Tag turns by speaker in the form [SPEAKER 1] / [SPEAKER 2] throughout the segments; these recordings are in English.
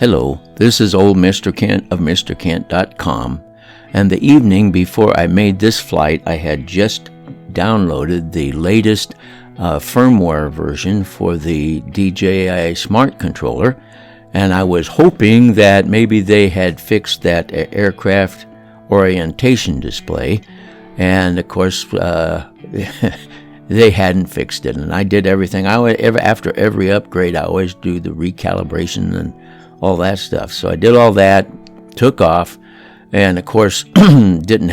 [SPEAKER 1] Hello, this is old Mr. Kent of MrKent.com, and the evening before I made this flight, I had just downloaded the latest firmware version for the DJI Smart Controller, and I was hoping that maybe they had fixed that aircraft orientation display, and of course they hadn't fixed it, and I did everything. After every upgrade, I always do the recalibration and all that stuff. So I did all that, took off, and of course nothing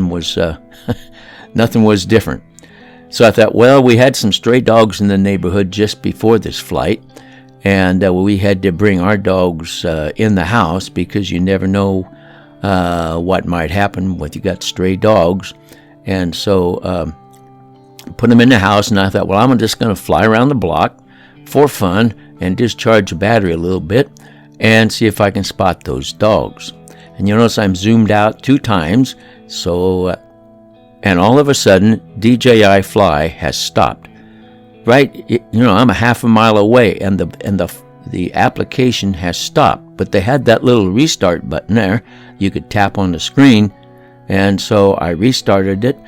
[SPEAKER 1] was different. So I thought, well, we had some stray dogs in the neighborhood just before this flight, and we had to bring our dogs in the house because you never know what might happen when you got stray dogs. And so put them in the house, and I thought, well, I'm just going to fly around the block for fun and discharge the battery a little bit and see if I can spot those dogs. And you notice I'm zoomed out 2 times, so and all of a sudden DJI Fly has stopped. Right, I'm a half a mile away, and the application has stopped, but they had that little restart button there. You could tap on the screen, and so I restarted it,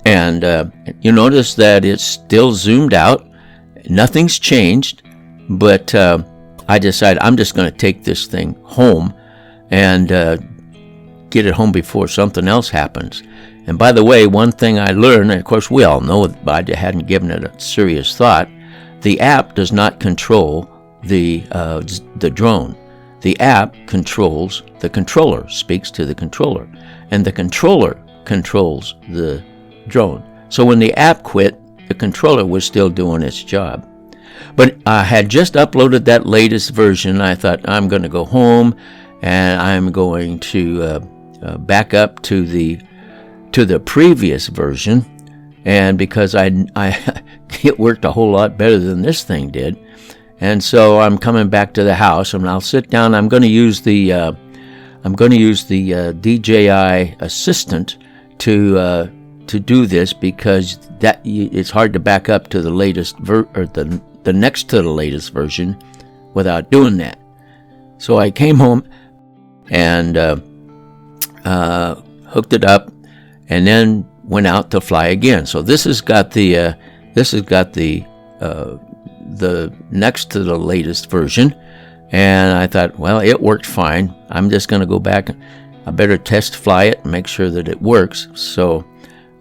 [SPEAKER 1] and you notice that it's still zoomed out. Nothing's changed, but I decided I'm just going to take this thing home and get it home before something else happens. And by the way, one thing I learned, and of course we all know it, but I hadn't given it a serious thought, the app does not control the drone. The app controls the controller, speaks to the controller, and the controller controls the drone. So when the app quit, the controller was still doing its job. But I had just uploaded that latest version. I thought, I'm going to go home and I'm going to back up to the previous version, and because it worked a whole lot better than this thing did. And so I'm coming back to the house, and I'll sit down. I'm going to use the DJI Assistant to do this, because it's hard to back up to the latest the next to the latest version without doing that. So I came home and hooked it up, and then went out to fly again. So this has got the next to the latest version, and I thought, well, it worked fine. I'm just going to go back. I better test fly it and make sure that it works. So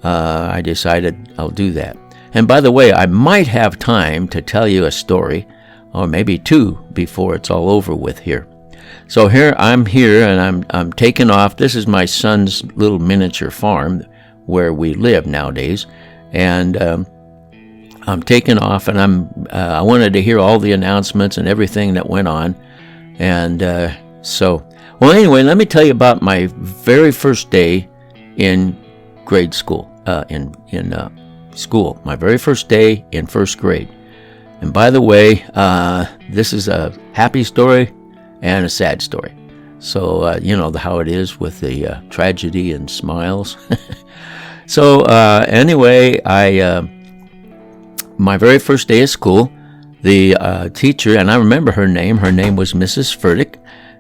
[SPEAKER 1] I decided I'll do that. And by the way, I might have time to tell you a story, or maybe 2, before it's all over with here. So I'm here, and I'm taking off. This is my son's little miniature farm where we live nowadays, and I'm taking off, and I wanted to hear all the announcements and everything that went on, and well, anyway, let me tell you about my very first day in grade school, school. My very first day in first grade. And by the way, this is a happy story and a sad story. So, how it is with the tragedy and smiles. So, anyway, my very first day of school, the teacher, and I remember her name was Mrs. Furtick,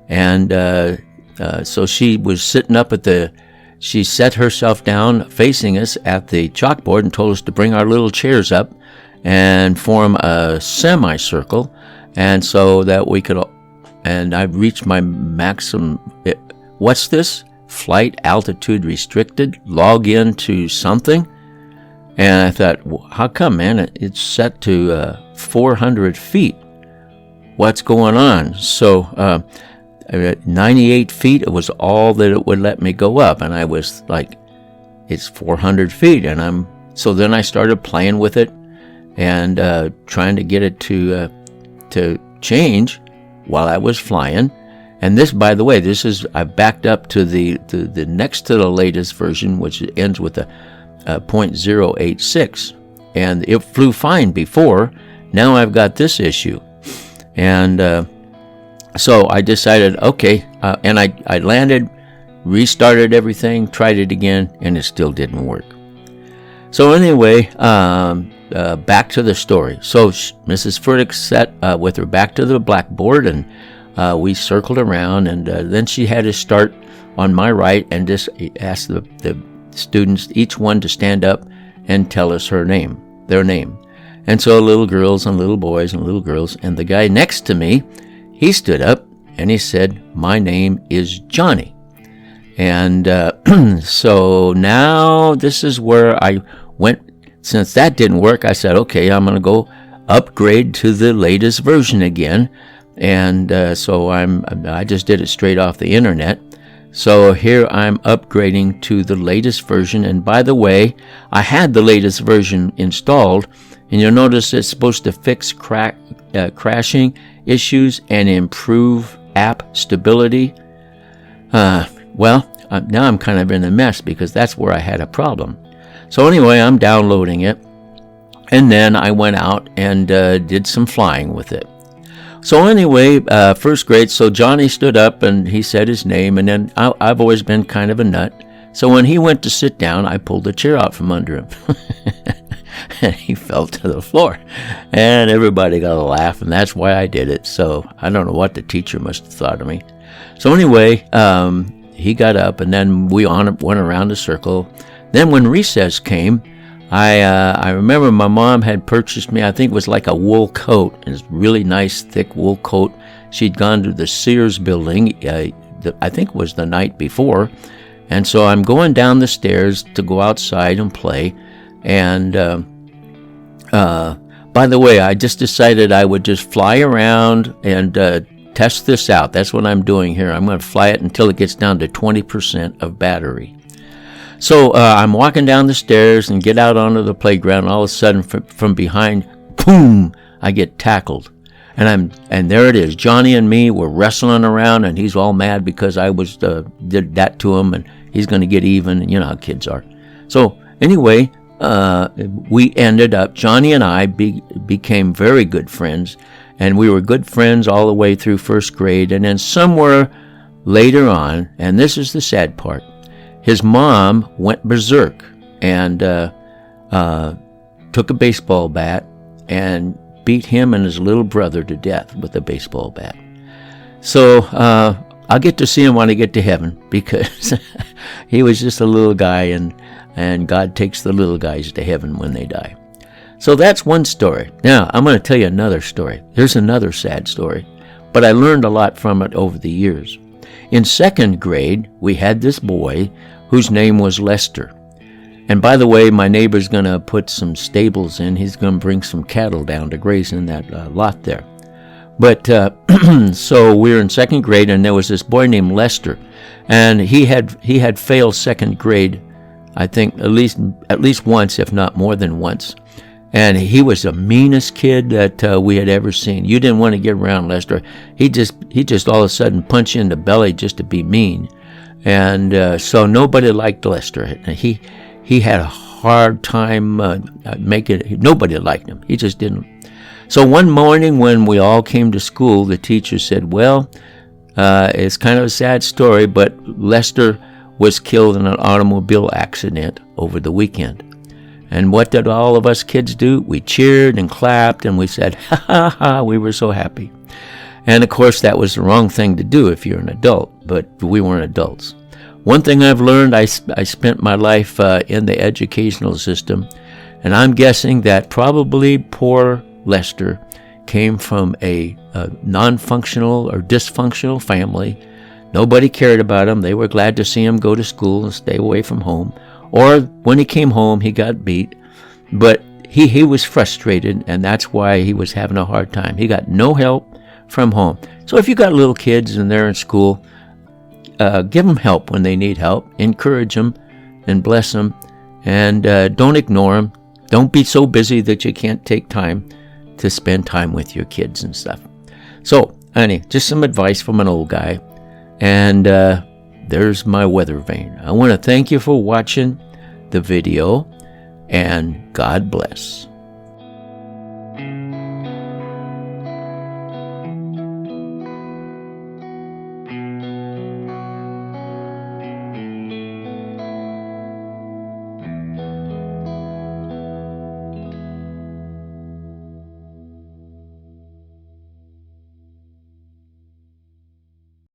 [SPEAKER 1] and so she was sitting up she set herself down facing us at the chalkboard and told us to bring our little chairs up and form a semicircle, and so that we could, and I reached my maximum. What's this? Flight altitude restricted? Log into something? And I thought, well, how come, man? It's set to 400 feet. What's going on? So 98 feet, it was all that it would let me go up, and I was like, it's 400 feet, and so then I started playing with it and trying to get it to change while I was flying. And this, by the way, I backed up to the next to the latest version, which ends with a 0.086, and it flew fine before. Now I've got this issue, and so I decided, okay, and I landed, restarted everything, tried it again, and it still didn't work. So anyway, back to the story. So Mrs. Furtick sat with her back to the blackboard, and we circled around, and then she had us start on my right and just asked the students, each one, to stand up and tell us their name. And so little girls and little boys and little girls, and the guy next to me, he stood up and he said, "My name is Johnny." And so now this is where I went. Since that didn't work, I said, okay, I'm going to go upgrade to the latest version again. And so I just did it straight off the internet. So here I'm upgrading to the latest version. And by the way, I had the latest version installed, and you'll notice it's supposed to fix crashing issues and improve app stability. Well, now I'm kind of in a mess because that's where I had a problem. So anyway, I'm downloading it, and then I went out and did some flying with it. So anyway, first grade, so Johnny stood up and he said his name, and then I've always been kind of a nut. So when he went to sit down, I pulled the chair out from under him. And he fell to the floor. And everybody got a laugh, and that's why I did it. So I don't know what the teacher must have thought of me. So anyway, he got up, and then we went around the circle. Then when recess came, I remember my mom had purchased me, I think it was like a wool coat. It was a really nice, thick wool coat. She'd gone to the Sears building, I think it was the night before. And so I'm going down the stairs to go outside and play. And by the way, I just decided I would just fly around and test this out. That's what I'm doing here. I'm going to fly it until it gets down to 20% of battery. So I'm walking down the stairs and get out onto the playground. And all of a sudden, from behind, boom! I get tackled, and there it is. Johnny and me were wrestling around, and he's all mad because I did that to him, and he's going to get even. And you know how kids are. So anyway, we ended up. Johnny and I became very good friends, and we were good friends all the way through first grade. And then somewhere later on, and this is the sad part, his mom went berserk and took a baseball bat and beat him and his little brother to death with a baseball bat. So I'll get to see him when I get to heaven, because he was just a little guy, and God takes the little guys to heaven when they die. So that's one story. Now, I'm going to tell you another story. There's another sad story, but I learned a lot from it over the years. In second grade, we had this boy whose name was Lester. And by the way, my neighbor's going to put some stables in. He's going to bring some cattle down to graze in that lot there. But so we were in second grade, and there was this boy named Lester. And he had failed second grade, I think, at least once, if not more than once. And he was the meanest kid that we had ever seen. You didn't want to get around Lester. He just all of a sudden punch you in the belly just to be mean. And so nobody liked Lester. He had a hard time nobody liked him. He just didn't. So one morning when we all came to school, the teacher said, well, it's kind of a sad story, but Lester was killed in an automobile accident over the weekend. And what did all of us kids do? We cheered and clapped, and we said, ha ha ha, we were so happy. And of course, that was the wrong thing to do if you're an adult, but we weren't adults. One thing I've learned, I spent my life in the educational system, and I'm guessing that probably poor Lester came from a non-functional or dysfunctional family. Nobody cared about him. They were glad to see him go to school and stay away from home. Or when he came home, he got beat. But he was frustrated, and that's why he was having a hard time. He got no help from home. So if you got little kids and they're in school, give them help when they need help. Encourage them and bless them. And don't ignore them. Don't be so busy that you can't take time to spend time with your kids and stuff. So, anyway, just some advice from an old guy. And there's my weather vane. I want to thank you for watching the video, and God bless.